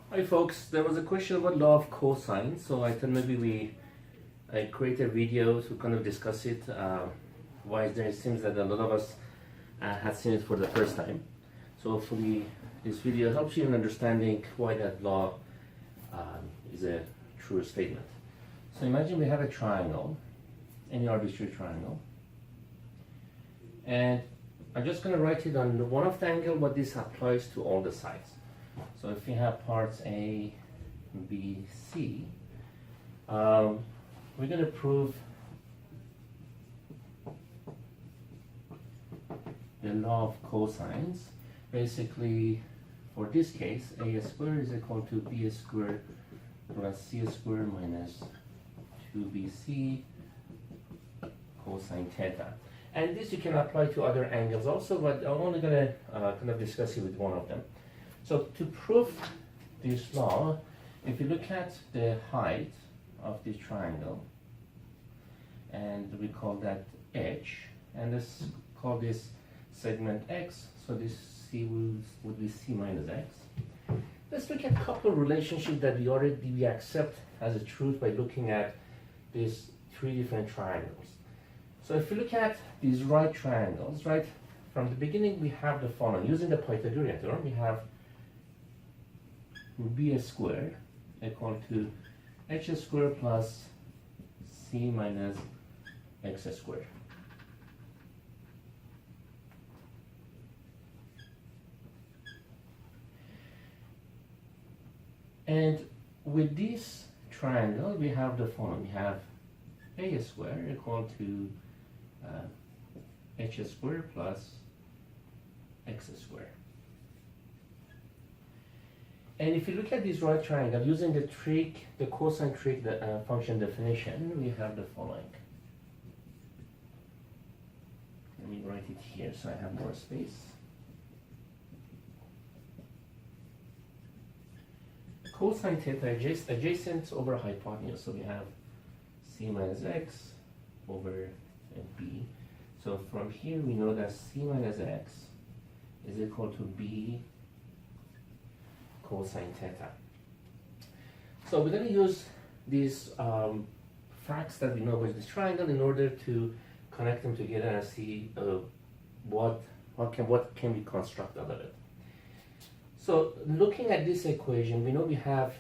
Hi folks, there was a question about law of cosine, so I thought maybe I create a video to kind of discuss it. Why is there? It seems that a lot of us have seen it for the first time. So hopefully this video helps you in understanding why that law is a true statement. So imagine we have a triangle, any arbitrary triangle, and I'm just going to write it on one of the angle, but this applies to all the sides. So if we have parts A, B, C, we're going to prove the law of cosines. Basically, for this case, A squared is equal to B squared plus C squared minus 2BC cosine theta. And this you can apply to other angles also, but I'm only going to kind of discuss it with one of them. So to prove this law, if you look at the height of this triangle, and we call that h, and let's call this segment x, so this c would be c minus x. Let's look at a couple of relationships that we accept as a truth by looking at these three different triangles. So if you look at these right triangles, right, from the beginning we have the following. Using the Pythagorean theorem, we have b squared equal to h squared plus c minus x squared. And with this triangle, we have the following. We have a squared equal to h squared plus x squared. And if you look at this right triangle, using the cosine trick, the function definition, we have the following. Let me write it here so I have more space. Cosine theta adjacent over hypotenuse, so we have c minus x over b. So from here we know that c minus x is equal to b cosine theta. So we're going to use these facts that we know about this triangle in order to connect them together and see what can we construct out of it. So looking at this equation, we know we have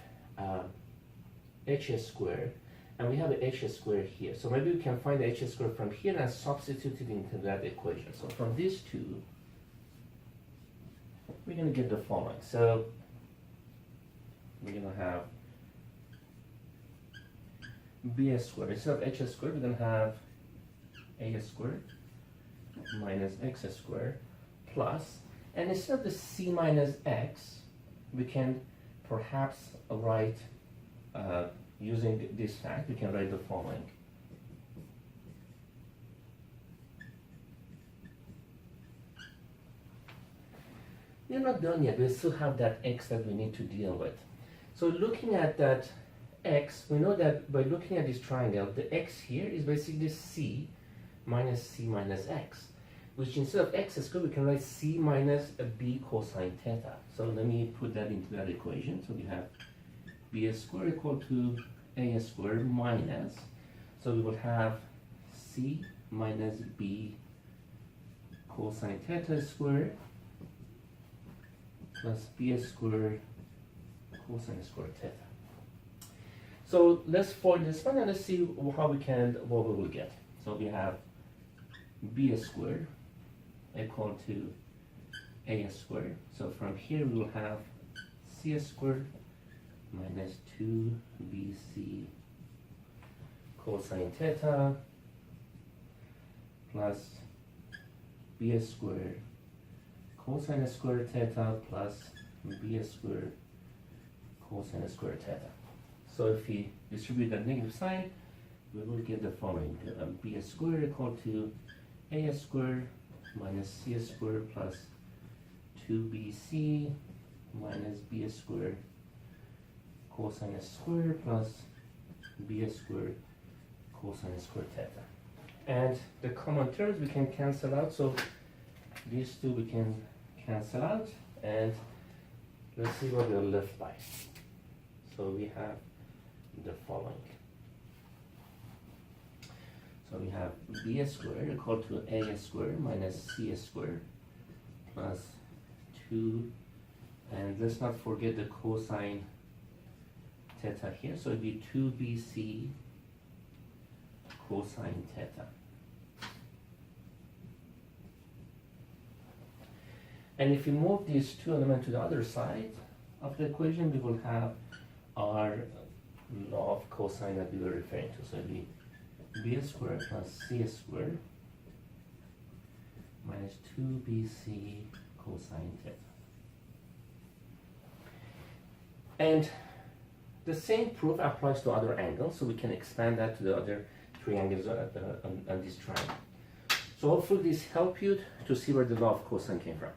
h squared, and we have a h squared here. So maybe we can find the h squared from here and substitute it into that equation. So from these two, we're going to get the following. So we're going to have b squared. Instead of h squared, we're going to have a squared minus x squared plus, and instead of the c minus x, we can perhaps write, using this fact, we can write the following. We're not done yet. We still have that x that we need to deal with. So looking at that x, we know that by looking at this triangle, the x here is basically c minus x, which instead of x squared, we can write c minus b cosine theta. So let me put that into that equation. So we have b squared equal to a squared minus, so we will have c minus b cosine theta squared plus b squared cosine squared theta. So let's fold this one and let's see what we will get. So we have b squared equal to a squared. So from here we will have c squared minus 2bc cosine theta plus b squared cosine squared theta plus b squared cosine squared theta. So if we distribute that negative sign, we will get the following. B squared equal to a squared minus c squared plus 2bc minus b squared cosine squared plus b squared cosine squared theta. And the common terms we can cancel out, so these two we can cancel out, and let's see what we're left by. So we have the following. So we have b squared equal to a squared minus c squared plus 2, and let's not forget the cosine theta here, so it'd be 2bc cosine theta. And if we move these two elements to the other side of the equation, we will have our law of cosine that we were referring to. So it'd be b squared plus c squared minus 2bc cosine theta. And the same proof applies to other angles, so we can expand that to the other three angles on this triangle. So hopefully this helped you to see where the law of cosine came from.